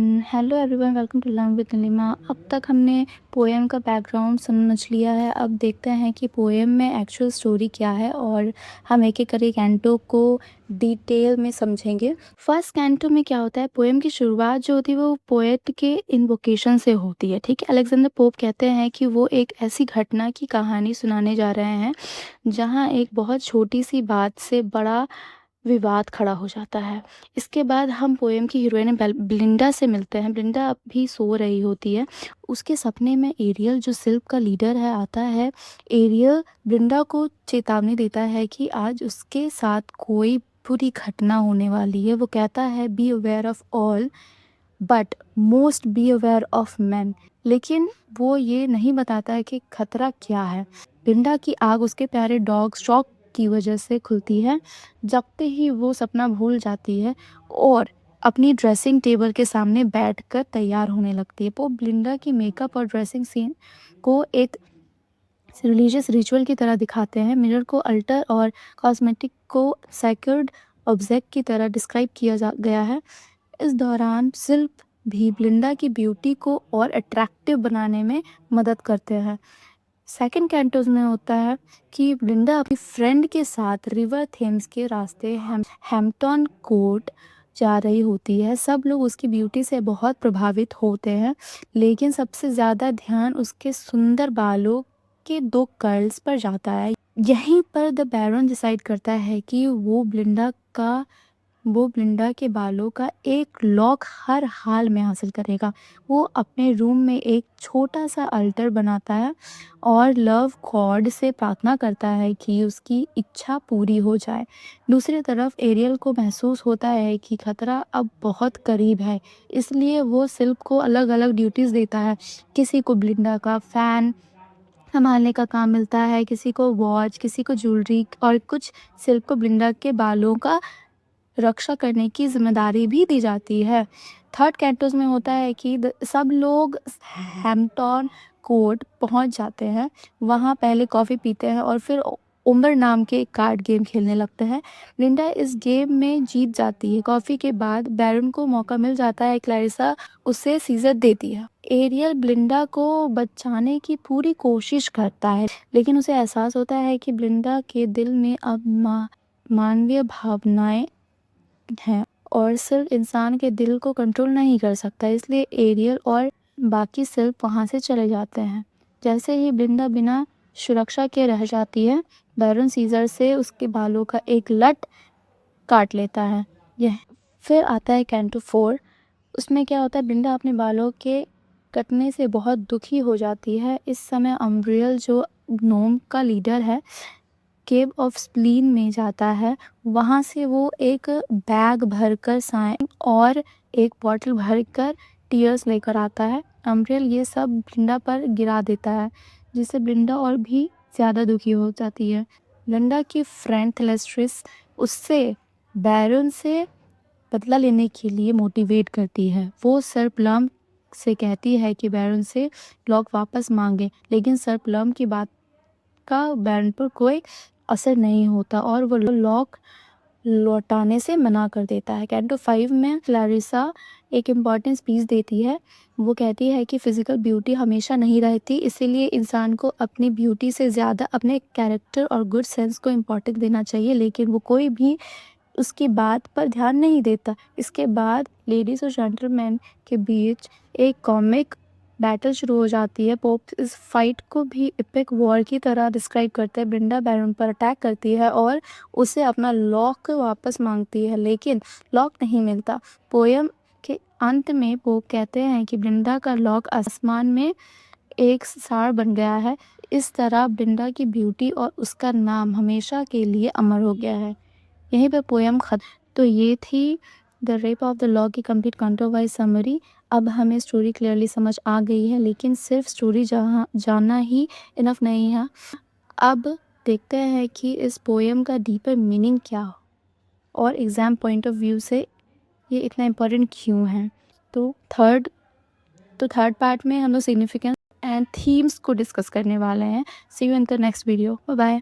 Hello everyone, welcome to learn with Neelima. अब तक हमने पोएम का बैकग्राउंड समझ लिया है। अब देखते हैं कि पोएम में एक्चुअल स्टोरी क्या है और हम एक एक करके कैंटो को डिटेल में समझेंगे। फर्स्ट कैंटो में क्या होता है, पोएम की शुरुआत जो होती है वो पोएट के इन्वोकेशन से होती है। ठीक है, अलेक्जेंडर पोप कहते हैं कि वो एक ऐसी घटना की कहानी सुनाने जा रहे हैं जहाँ एक बहुत छोटी सी बात से बड़ा विवाद खड़ा हो जाता है। इसके बाद हम पोएम की हीरोइन ब्लिंडा से मिलते हैं। ब्लिंडा अभी सो रही होती है। उसके सपने में एरियल जो सिल्क का लीडर है आता है। एरियल ब्लिंडा को चेतावनी देता है कि आज उसके साथ कोई बुरी घटना होने वाली है। वो कहता है be aware of all but most be aware of man. लेकिन वो ये नहीं बताता है कि खतरा क्या है। ब्लिंडा की आग उसके प्यारे डॉग शॉक की वजह से खुलती है। जगते ही वो सपना भूल जाती है और अपनी ड्रेसिंग टेबल के सामने बैठकर तैयार होने लगती है। पोप ब्लिंडा की मेकअप और ड्रेसिंग सीन को एक रिलीजियस रिचुअल की तरह दिखाते हैं। मिरर को अल्टर और कॉस्मेटिक को सैक्रेड ऑब्जेक्ट की तरह डिस्क्राइब किया गया है। इस दौरान शिल्प भी ब्लिंडा की ब्यूटी को और अट्रैक्टिव बनाने में मदद करते हैं। सेकंड कैंटोज में होता है कि ब्लिंडा अपनी फ्रेंड के साथ रिवर थेम्स के रास्ते हैम्पटन कोर्ट जा रही होती है। सब लोग उसकी ब्यूटी से बहुत प्रभावित होते हैं, लेकिन सबसे ज़्यादा ध्यान उसके सुंदर बालों के दो कर्ल्स पर जाता है। यहीं पर द बैरन डिसाइड करता है कि वो ब्लिंडा के बालों का एक लॉक हर हाल में हासिल करेगा। वो अपने रूम में एक छोटा सा अल्टर बनाता है और लव गॉड से प्रार्थना करता है कि उसकी इच्छा पूरी हो जाए। दूसरी तरफ एरियल को महसूस होता है कि खतरा अब बहुत करीब है, इसलिए वो शिल्प को अलग अलग ड्यूटीज़ देता है। किसी को ब्लिंडा का फ़ैन संभालने का काम मिलता है, किसी को वॉच, किसी को ज्वेलरी और कुछ शिल्प को ब्लिंडा के बालों का रक्षा करने की जिम्मेदारी भी दी जाती है। थर्ड कैंटोस में होता है कि सब लोग हैम्पटन कोर्ट पहुंच जाते हैं। वहाँ पहले कॉफ़ी पीते हैं और फिर उम्र नाम के कार्ड गेम खेलने लगते हैं। लिंडा इस गेम में जीत जाती है। कॉफ़ी के बाद बैरन को मौका मिल जाता है। क्लैरिसा उसे सीजर देती है। एरियल ब्लिंडा को बचाने की पूरी कोशिश करता है, लेकिन उसे एहसास होता है कि ब्लिंडा के दिल में अब मानवीय भावनाएं हैं और सिर्फ इंसान के दिल को कंट्रोल नहीं कर सकता। इसलिए एरियल और बाकी सिर्फ वहाँ से चले जाते हैं। जैसे ही ब्लिंडा बिना सुरक्षा के रह जाती है, बैरन सीजर से उसके बालों का एक लट काट लेता है। यह फिर आता है कैंटो 4। उसमें क्या होता है, ब्लिंडा अपने बालों के कटने से बहुत दुखी हो जाती है। इस समय अम्ब्रियल जो ग्नोम का लीडर है केव ऑफ स्प्लीन में जाता है। वहाँ से वो एक बैग भरकर साइन और एक बॉटल भरकर टीयर्स लेकर आता है। अम्ब्रियल ये सब ब्लिंडा पर गिरा देता है, जिससे ब्लिंडा और भी ज़्यादा दुखी हो जाती है। ब्लिंडा की फ्रेंड थेलेस्ट्रिस उससे बैरन से बदला लेने के लिए मोटिवेट करती है। वो सर प्लम से कहती है कि बैरन से लॉक वापस मांगे, लेकिन सर प्लम की बात का बैरन पर कोई असर नहीं होता और वो लॉक लौटाने से मना कर देता है। कैंटो 5 में क्लैरिसा एक इम्पॉर्टेंट स्पीच देती है। वो कहती है कि फिजिकल ब्यूटी हमेशा नहीं रहती, इसीलिए इंसान को अपनी ब्यूटी से ज़्यादा अपने कैरेक्टर और गुड सेंस को इम्पोर्टेंस देना चाहिए, लेकिन वो कोई भी उसकी बात पर ध्यान नहीं देता। इसके बाद लेडीज़ और जेंटलमैन के बीच एक कॉमिक बैटल शुरू हो जाती है। पोप इस फाइट को भी एपिक वॉर की तरह डिस्क्राइब करते हैं। ब्लिंडा बैरन पर अटैक करती है और उसे अपना लॉक वापस मांगती है, लेकिन लॉक नहीं मिलता। पोयम के अंत में पोप कहते हैं कि ब्लिंडा का लॉक आसमान में एक सार बन गया है। इस तरह ब्लिंडा की ब्यूटी और उसका नाम हमेशा के लिए अमर हो गया है। यहीं पे पोयम खत्म। तो ये थी the rape of the lock की कंप्लीट कंट्रोवाइज समरी। अब हमें स्टोरी क्लियरली समझ आ गई है, लेकिन सिर्फ स्टोरी जानना ही इनफ नहीं है। अब देखते हैं कि इस पोयम का डीपर मीनिंग क्या हो और एग्ज़ाम पॉइंट ऑफ व्यू से ये इतना इम्पोर्टेंट क्यों है। तो थर्ड पार्ट में हम लोग सिग्निफिकेंस एंड थीम्स को डिस्कस करने वाले हैं। See you in the next video. Bye bye.